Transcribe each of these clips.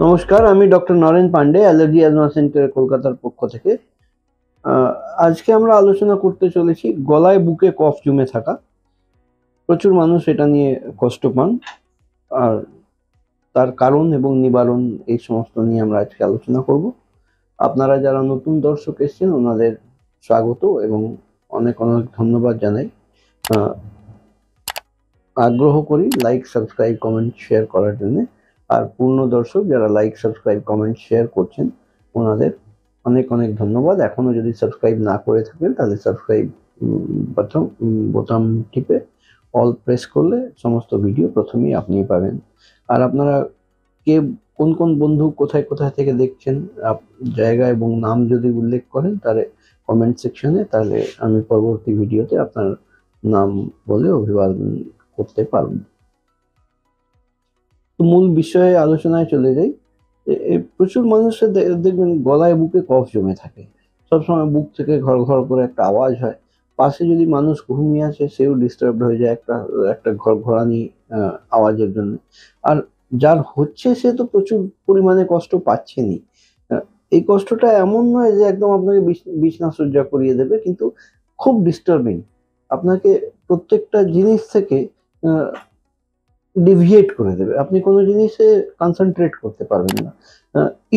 নমস্কার, আমি doctor Naren Pandey, allergy asthma centre কলকাতার পক্ষ থেকে। আজকে আমরা আলোচনা করতে চলেছি গলায় বুকে কফ জমে থাকা। প্রচুর মানুষ এটা নিয়ে কষ্ট পান, আর তার কারণ এবং নিবারণ এই সমস্ত নিয়ে আমরা আজকে আলোচনা করব। আপনারা যারা নতুন দর্শক এসেছেন ওনাদের স্বাগত এবং অনেক অনেক ধন্যবাদ জানাই। আগ্রহ করি লাইক, সাবস্ক্রাইব, কমেন্ট, শেয়ার করার জন্য। আর পূর্ণ দর্শক যারা লাইক, সাবস্ক্রাইব, কমেন্ট, শেয়ার করছেন ওনাদের অনেক অনেক ধন্যবাদ। এখনো যদি সাবস্ক্রাইব না করে থাকেন তাহলে সাবস্ক্রাইব বোতাম টিপে অল প্রেস করলে সমস্ত ভিডিও প্রথমেই আপনি পাবেন। আর আপনারা কে কোন কোন বন্ধু কোথায় কোথায় থেকে দেখছেন জায়গা এবং নাম যদি উল্লেখ করেন তাহলে কমেন্ট সেকশনে, তাহলে আমি পরবর্তী ভিডিওতে আপনার নাম বলে অভিবাদন করতে পারব। তো মূল বিষয়ে আলোচনায় চলে যাই। প্রচুর মানুষের দেখবেন গলায় বুকে কফ জমে থাকে, সবসময় বুক থেকে ঘর ঘর করে একটা আওয়াজ হয়। পাশে যদি মানুষ ঘুমিয়ে আছে সেও ডিস্টার্ব হয়ে যায় একটা ঘরঘরানি আওয়াজের জন্য। আর যার হচ্ছে সে তো প্রচুর পরিমাণে কষ্ট পাচ্ছেনই। এই কষ্টটা এমন নয় যে একদম আপনাকে বিছনা সজ্জা করিয়ে দেবে, কিন্তু খুব ডিস্টার্বিং। আপনাকে প্রত্যেকটা জিনিস থেকে ডিভিয়েট করে দেবে, আপনি কোনো জিনিসে কনসেন্ট্রেট করতে পারবেন না।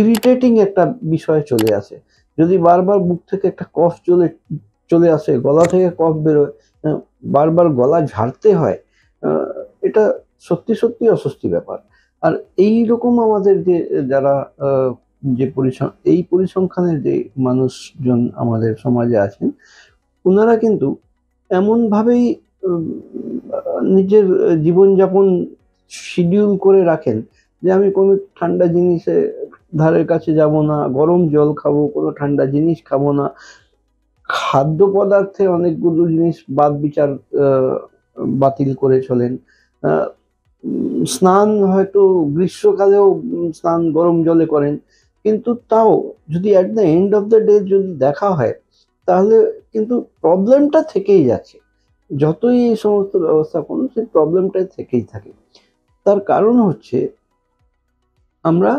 ইরিটেটিং একটা বিষয় চলে আসে যদি বারবার বুক থেকে একটা কফ চলে আসে, গলা থেকে কফ বেরোয়, বারবার গলা ঝাড়তে হয়। এটা সত্যি সত্যি অস্বস্তি ব্যাপার। আর এই রকম আমাদের যে যারা যে এই পরিসংখ্যানের যে মানুষজন আমাদের সমাজে আছেন, ওনারা কিন্তু এমনভাবেই নিজের জীবনযাপন শিডিউল করে রাখেন যে আমি কোনো ঠান্ডা জিনিসে ধারের কাছে যাব না, গরম জল খাবো, কোনো ঠান্ডা জিনিস খাবো না। খাদ্য পদার্থে অনেকগুলো জিনিস বাতিল করে চলেন। স্নান হয়তো গ্রীষ্মকালেও স্নান গরম জলে করেন, কিন্তু তাও যদি at the end of the day যদি দেখা হয় তাহলে কিন্তু প্রবলেমটা থেকেই যাচ্ছে। যতই এই সমস্ত ব্যবস্থা করুন সেই প্রবলেমটা থেকেই থাকে। তার কারণ হচ্ছে আমরা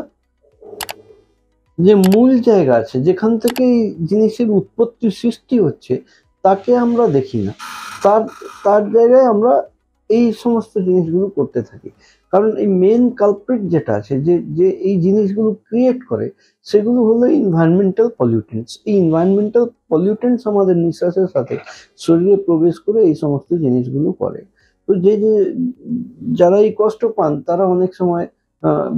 যে মূল জায়গা আছে যেখান থেকে এই জিনিসের উৎপত্তি সৃষ্টি হচ্ছে তাকে আমরা দেখি না, তার তার জায়গায় আমরা এই সমস্ত জিনিসগুলো করতে থাকি। কারণ এই মেন কালপ্রিট যেটা আছে, যে এই জিনিসগুলো ক্রিয়েট করে, সেগুলো হলো এনভায়রনমেন্টাল পলিউটেন্টস। এই এনভায়রনমেন্টাল পলিউটেন্টস আমাদের নিঃশ্বাসের সাথে শরীরে প্রবেশ করে এই সমস্ত জিনিসগুলো করে। তো যারা এই কষ্ট পান তারা অনেক সময়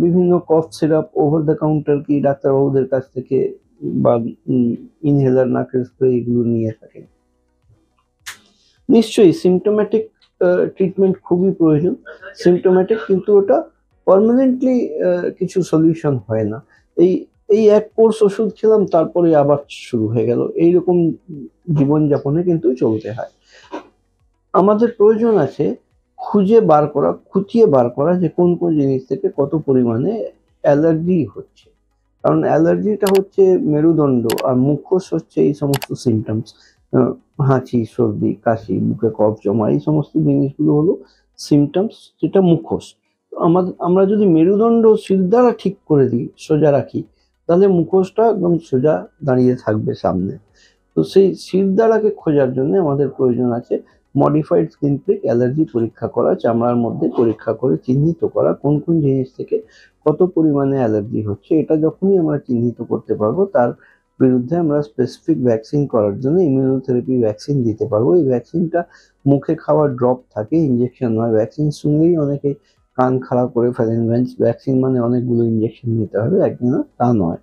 বিভিন্ন cough syrup over the counter কি ডাক্তারবাবুদের কাছ থেকে বা ইনহেলার, নাকের স্প্রে এগুলো নিয়ে থাকেন। নিশ্চয়ই সিমটোম্যাটিক ট্রিটমেন্ট খুবই প্রয়োজন, সিমটোম্যাটিক, কিন্তু ওটা পার্মানেন্টলি কিছু সলিউশন হয় না। এই এই এক কোর্স ওষুধ খেলাম তারপরে আবার শুরু হয়ে গেল, এইরকম জীবনযাপনে কিন্তু চলতে হয়। আমাদের প্রয়োজন আছে খুঁটিয়ে বার করা যে কোন কোন জিনিস থেকে কত পরিমাণে অ্যালার্জি হচ্ছে। কারণ অ্যালার্জিটা হচ্ছে মেরুদণ্ড, আর মুখোশ হচ্ছে এই সমস্ত সিমটমস। হাঁচি, সর্দি, কাশি, বুকে কফ জমা, এই সমস্ত জিনিসগুলো হলো সিমটমস, যেটা মুখোশ। আমরা যদি মেরুদণ্ড শিরদাঁড়া ঠিক করে দিই, সোজা রাখি, তাহলে মুখোশটা একদম সোজা দাঁড়িয়ে থাকবে সামনে। তো সেই শিরদাঁড়াকে খোঁজার জন্য আমাদের প্রয়োজন আছে মডিফাইড স্কিন প্রিক অ্যালার্জি পরীক্ষা করা, চামড়ার মধ্যে পরীক্ষা করে চিহ্নিত করা কোন কোন জিনিস থেকে কত পরিমাণে অ্যালার্জি হচ্ছে। এটা যখনই আমরা চিহ্নিত করতে পারবো তার বিরুদ্ধে আমরা স্পেসিফিক ভ্যাকসিন করার জন্য ইমিউনোথেরাপি ভ্যাকসিন দিতে পারবো। এই ভ্যাকসিনটা মুখে খাওয়া ড্রপ থাকে, ইঞ্জেকশন নয়। ভ্যাকসিন শুনলেই অনেকে কান খাড়া করে ফেলেন, ভ্যাকসিন মানে অনেকগুলো ইঞ্জেকশন নিতে হবে, একদিনে তা নয়।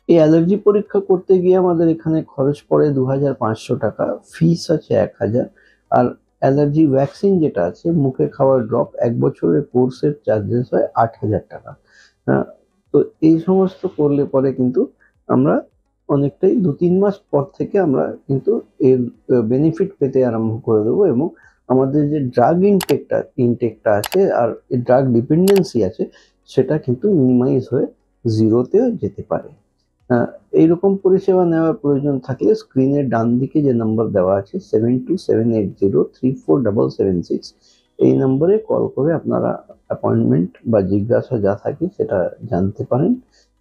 এই অ্যালার্জি পরীক্ষা করতে গিয়ে আমাদের এখানে খরচ পড়ে 2500 টাকা, ফিস আছে 1000। আর অ্যালার্জি ভ্যাকসিন যেটা আছে মুখে খাওয়ার ড্রপ, 1 বছরের কোর্সের চার্জেস হয় 8000 টাকা। তো এই সমস্ত করলে পরে কিন্তু আমরা অনেকটাই 2-3 মাস পর থেকে আমরা কিন্তু এর বেনিফিট পেতে আরম্ভ করে দেবো, এবং আমাদের যে ড্রাগ ইনটেকটা আছে আর ড্রাগ ডিপেন্ডেন্সি আছে সেটা কিন্তু মিনিমাইজ হয়ে জিরোতে যেতে পারে। এইরকম পরিষেবা নেওয়ার প্রয়োজন থাকলে স্ক্রিনের ডান দিকে যে নাম্বার দেওয়া আছে 7278034776, এই নম্বরে কল করে আপনারা অ্যাপয়েন্টমেন্ট বা জিজ্ঞাসা যা থাকে সেটা জানতে পারেন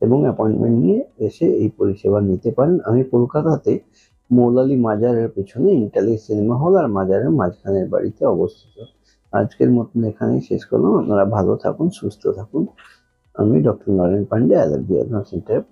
এবং অ্যাপয়েন্টমেন্ট নিয়ে এসে এই পরিষেবা নিতে পারেন। আমি কলকাতাতে মৌলালী মাজারের পেছনে ইন্টালি সিনেমা হল আর মাজারের মাঝখানের বাড়িতে অবস্থিত। আজকের মতন এখানেই শেষ করলাম। আপনারা ভালো থাকুন, সুস্থ থাকুন। আমি ডক্টর নরেন পান্ডে, অ্যালার্জি সেন্টারের